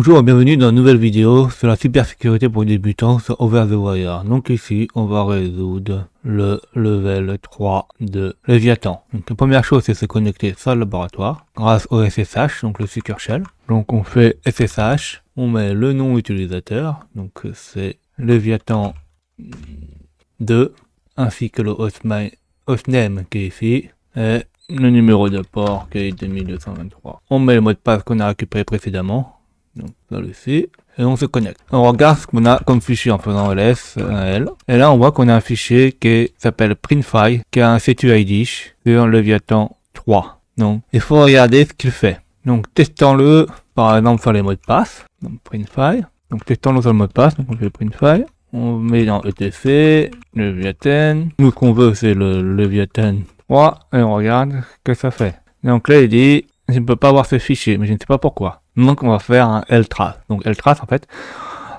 Bonjour et bienvenue dans une nouvelle vidéo sur la cybersécurité pour débutants sur Over the Wire. Donc ici, on va résoudre le level 3 de Léviathan. Donc la première chose, c'est se connecter sur le laboratoire grâce au SSH, donc le Secure Shell. Donc on fait SSH, on met le nom utilisateur, donc c'est Léviathan 2, ainsi que le hostname qui est ici, et le numéro de port qui est 2223. On met le mot de passe qu'on a récupéré précédemment. Donc là ici, et on se connecte. On regarde ce qu'on a comme fichier en faisant ls, l, et là on voit qu'on a un fichier qui s'appelle printfile, qui a un C2ID sur Léviathan 3. Donc il faut regarder ce qu'il fait. Donc testons-le, par exemple sur les mots de passe, donc printfile. Donc testons-le sur le mot de passe, donc on fait printfile. On met dans etc, Léviathan. Nous ce qu'on veut c'est le Léviathan 3, et on regarde ce que ça fait. Donc là il dit, je ne peux pas voir ce fichier, mais je ne sais pas pourquoi. Donc on va faire un ltrace. Donc ltrace en fait,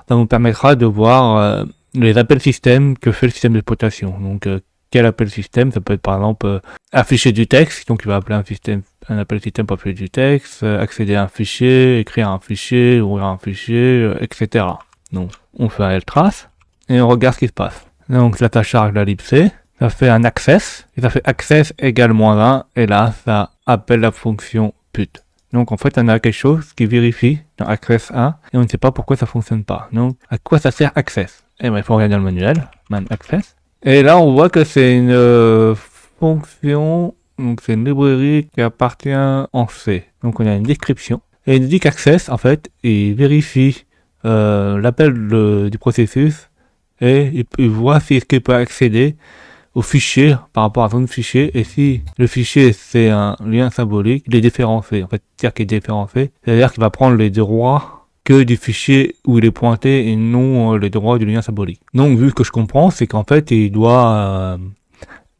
ça vous permettra de voir les appels système que fait le système d'exploitation. Donc quel appel système, ça peut être par exemple afficher du texte, donc il va appeler un appel système pour afficher du texte, accéder à un fichier, écrire un fichier, ouvrir un fichier, etc. Donc on fait un ltrace et on regarde ce qui se passe. Donc ça charge la libc, ça fait un access, et ça fait access égale -1, et là ça appelle la fonction put. Donc en fait on a quelque chose qui vérifie dans access 1 et on ne sait pas pourquoi ça fonctionne pas. Donc à quoi ça sert access? Et ben il faut regarder dans le manuel, man access. Et là on voit que c'est une fonction, donc c'est une librairie qui appartient en C. Donc on a une description. Et il dit qu'access en fait il vérifie l'appel du processus et il voit si est-ce qu'il peut accéder au fichier par rapport à son fichier, et si le fichier c'est un lien symbolique, il est différencié. En fait, c'est-à-dire qu'il est différencié, c'est-à-dire qu'il va prendre les droits que du fichier où il est pointé et non les droits du lien symbolique. Donc vu ce que je comprends, c'est qu'en fait il doit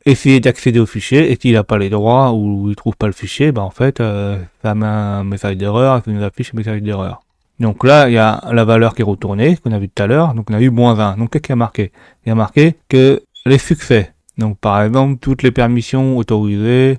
essayer d'accéder au fichier, et s'il n'a pas les droits ou il trouve pas le fichier, ben en fait ça met un message d'erreur, ça nous affiche un message d'erreur. Donc là, il y a la valeur qui est retournée, qu'on a vu tout à l'heure, donc on a eu -1. Donc qu'est-ce qu'il y a marqué? Il y a marqué que les succès. Donc par exemple, toutes les permissions autorisées,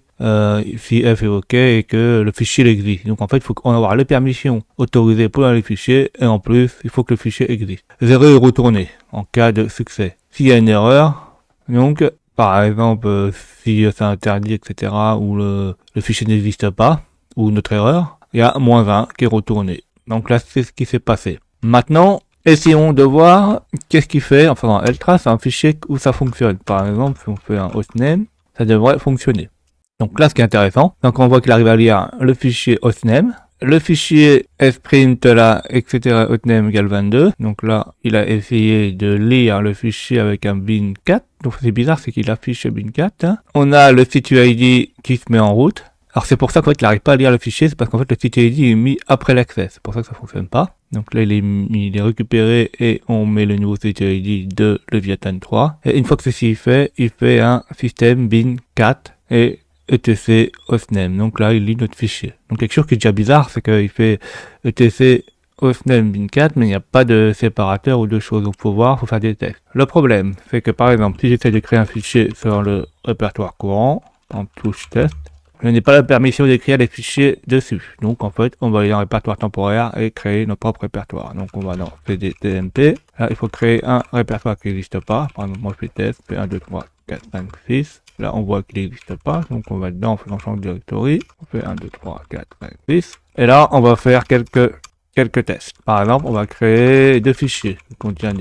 si F est OK et que le fichier existe. Donc en fait, il faut qu'on avoir les permissions autorisées pour les fichiers, et en plus, il faut que le fichier existe. 0 est retourné en cas de succès. S'il y a une erreur, donc par exemple, si c'est interdit, etc., ou le fichier n'existe pas, ou notre erreur, il y a -1 qui est retourné. Donc là, c'est ce qui s'est passé. Maintenant, essayons de voir qu'est-ce qu'il fait. Enfin, ltrace, c'est un fichier où ça fonctionne. Par exemple, si on fait un hostname, ça devrait fonctionner. Donc là, ce qui est intéressant, donc on voit qu'il arrive à lire le fichier hostname, le fichier sprint là, etc. hostname égale 22. Donc là, il a essayé de lire le fichier avec un bin 4. Donc c'est bizarre, c'est qu'il affiche bin 4. Hein. On a le C2ID qui se met en route. Alors c'est pour ça qu'en fait il n'arrive pas à lire le fichier, c'est parce qu'en fait le C2ID est mis après l'accès, c'est pour ça que ça fonctionne pas. Donc là il est récupéré et on met le nouveau C2ID de Léviathan 3. Et une fois que ceci est fait, il fait un système bin 4 et etc hostname. Donc là il lit notre fichier. Donc quelque chose qui est déjà bizarre, c'est qu'il fait etc hostname bin 4, mais il n'y a pas de séparateur ou de choses, donc faut voir, faut faire des tests. Le problème, c'est que par exemple si j'essaie de créer un fichier sur le répertoire courant, en touche test, je n'ai pas la permission d'écrire les fichiers dessus. Donc en fait, on va aller dans le répertoire temporaire et créer notre propre répertoire. Donc on va dans cdtmp. Là, il faut créer un répertoire qui n'existe pas. Par exemple, moi je fais test, P1, 2, 3, 4, 5, 6. Là, on voit qu'il n'existe pas. Donc on va dedans, on fait change directory. On fait 1, 2, 3, 4, 5, 6. Et là, on va faire quelques tests. Par exemple, on va créer deux fichiers qui contiennent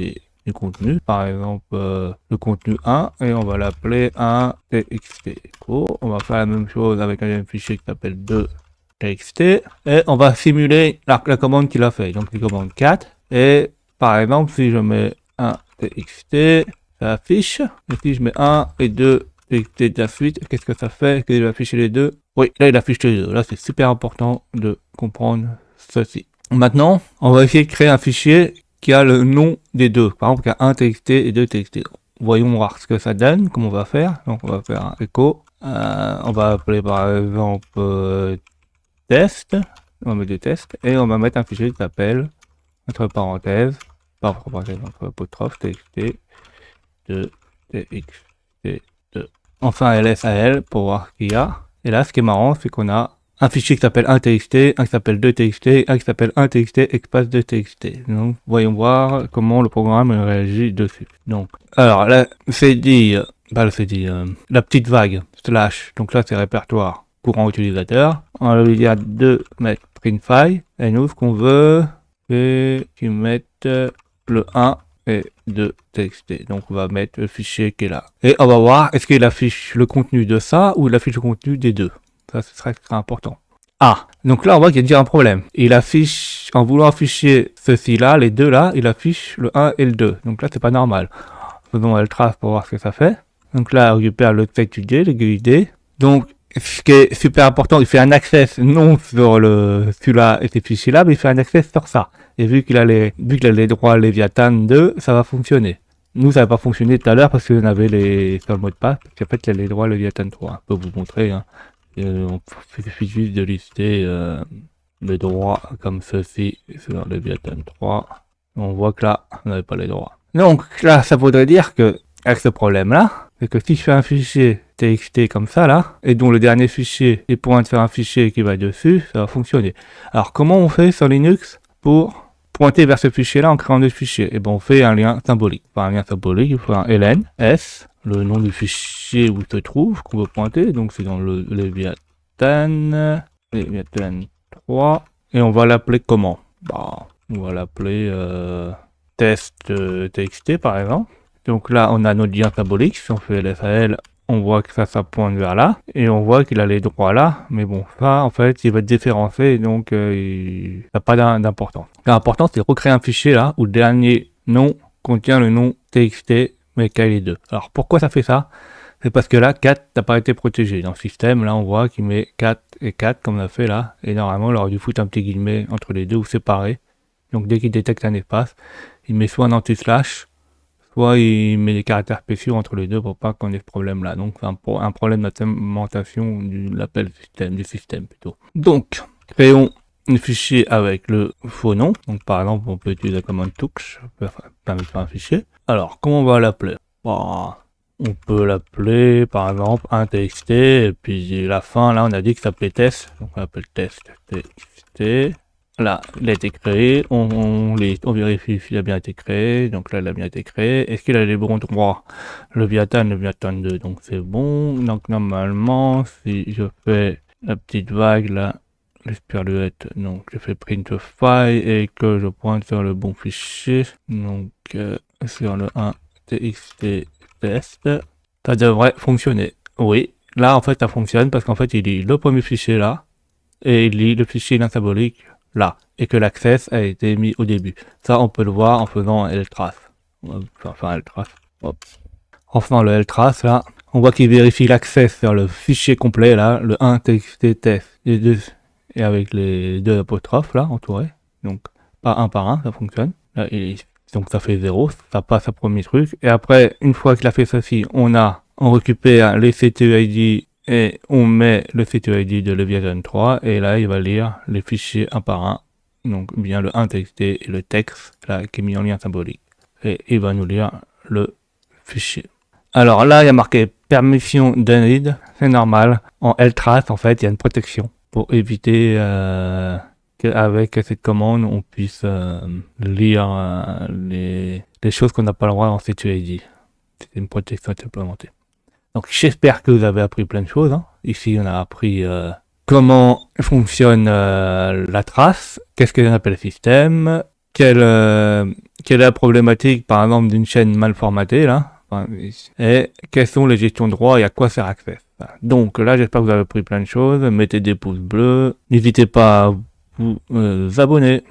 du contenu, par exemple le contenu 1, et on va l'appeler 1txt. On va faire la même chose avec un deuxième fichier qui s'appelle 2txt, et on va simuler la commande qu'il a fait, donc la commande 4, et par exemple si je mets 1txt, ça affiche, et si je mets 1 et 2 txt de la suite, qu'est-ce que ça fait? Est-ce qu'il va afficher les deux? Oui, là il affiche les deux. Là c'est super important de comprendre ceci. Maintenant, on va essayer de créer un fichier qui a le nom des deux. Par exemple, il y a 1 txt et 2 txt. Voyons voir ce que ça donne, comment on va faire. Donc, on va faire un echo. On va appeler par exemple test. On va mettre des tests. Et on va mettre un fichier qui s'appelle, entre parenthèses, entre apostrophe, txt, 2, txt, 2. Enfin, ls à l pour voir ce qu'il y a. Et là, ce qui est marrant, c'est qu'on a un fichier qui s'appelle 1txt, un qui s'appelle 2txt, un qui s'appelle 1txt espace 2txt. Donc, voyons voir comment le programme réagit dessus. Donc, alors là, c'est dit, la petite vague, slash, donc là c'est répertoire courant utilisateur. On va lui dire de mettre printfile, et nous ce qu'on veut, c'est qu'ils mettent le 1 et 2txt. Donc on va mettre le fichier qui est là. Et on va voir, est-ce qu'il affiche le contenu de ça, ou il affiche le contenu des deux. Ça, ce serait très important. Ah, donc là, on voit qu'il y a déjà un problème. Il affiche, en voulant afficher ceci-là, les deux là, il affiche le 1 et le 2. Donc là, c'est pas normal. Faisons ltrace pour voir ce que ça fait. Donc là, on récupère le TextUD, le GUID. Donc, ce qui est super important, il fait un access non sur celui-là et ces fichiers-là, mais il fait un access sur ça. Et vu qu'il a les droits Leviathan 2, ça va fonctionner. Nous, ça n'a pas fonctionné tout à l'heure parce qu'on avait sur le mot de passe. Parce qu'en fait, il y a les droits Leviathan 3. Je peux vous montrer, hein. Il suffit juste de lister les droits comme ceci sur Leviathan 3. On voit que là, on n'avait pas les droits. Donc là, ça voudrait dire que, avec ce problème-là, c'est que si je fais un fichier txt comme ça, là, et dont le dernier fichier est pointe sur un fichier qui va dessus, ça va fonctionner. Alors, comment on fait sur Linux pour pointer vers ce fichier-là en créant des fichiers? Et ben, on fait un lien symbolique. Pour un lien symbolique, il faut un ln, s, le nom du fichier où il se trouve, qu'on veut pointer, donc c'est dans le Leviathan 3, et on va l'appeler comment? Bah, on va l'appeler test.txt par exemple. Donc là, on a notre lien symbolique, si on fait lsal, on voit que ça pointe vers là, et on voit qu'il a les droits là, mais bon, ça, en fait, il va être différencié, donc il n'a pas d'importance. L'important, c'est de recréer un fichier là, où le dernier nom contient le nom txt, mais qu'il y a les deux. Alors, pourquoi ça fait ça? C'est parce que là, 4 n'a pas été protégé. Dans le système, là, on voit qu'il met 4 et 4, comme on a fait là, et normalement, il aurait dû foutre un petit guillemet entre les deux, ou séparé. Donc, dès qu'il détecte un espace, il met soit un anti-slash, soit il met des caractères spéciaux entre les deux pour pas qu'on ait ce problème-là. Donc, c'est un problème d'implémentation de l'appel du système plutôt. Donc, créons un fichier avec le faux nom. Donc, par exemple, on peut utiliser la commande touch pour faire un fichier. Alors, comment on va l'appeler? Bon, on peut l'appeler, par exemple, un txt, et puis la fin, là, on a dit que ça s'appelait test. Donc, on appelle test.txt. Là, il a été créé, on vérifie s'il a bien été créé, donc là il a bien été créé. Est-ce qu'il a les bons droits? Leviathan 2, donc c'est bon. Donc normalement, si je fais la petite vague là, l'esperluette, donc je fais print file et que je pointe sur le bon fichier, donc sur le 1txt test, ça devrait fonctionner. Oui, là en fait ça fonctionne parce qu'en fait il lit le premier fichier là, et il lit le fichier lien symbolique là, et que l'access a été mis au début. Ça, on peut le voir en faisant ltrace. On va faire ltrace. Hop. En faisant le ltrace, là, on voit qu'il vérifie l'access sur le fichier complet, là, le 1txt test, et avec les deux apostrophes, là, entourés. Donc, pas un par un, ça fonctionne. Là, donc, ça fait 0, ça passe au premier truc. Et après, une fois qu'il a fait ceci, on récupère les CTUID et on met le CTUID de Leviathan 3, et là il va lire les fichiers un par un, donc bien le 1txt et le texte là qui est mis en lien symbolique, et il va nous lire le fichier. Alors là il y a marqué permission denied, c'est normal. En ltrace en fait il y a une protection pour éviter qu'avec cette commande on puisse lire les choses qu'on n'a pas le droit en CTUID. C'est une protection implémentée. Donc j'espère que vous avez appris plein de choses. Hein. Ici on a appris comment fonctionne la trace, qu'est-ce qu'on appelle le système, quelle est la problématique par exemple d'une chaîne mal formatée là, et quelles sont les gestions de droits et à quoi sert Access. Donc là j'espère que vous avez appris plein de choses, mettez des pouces bleus, n'hésitez pas à vous abonner.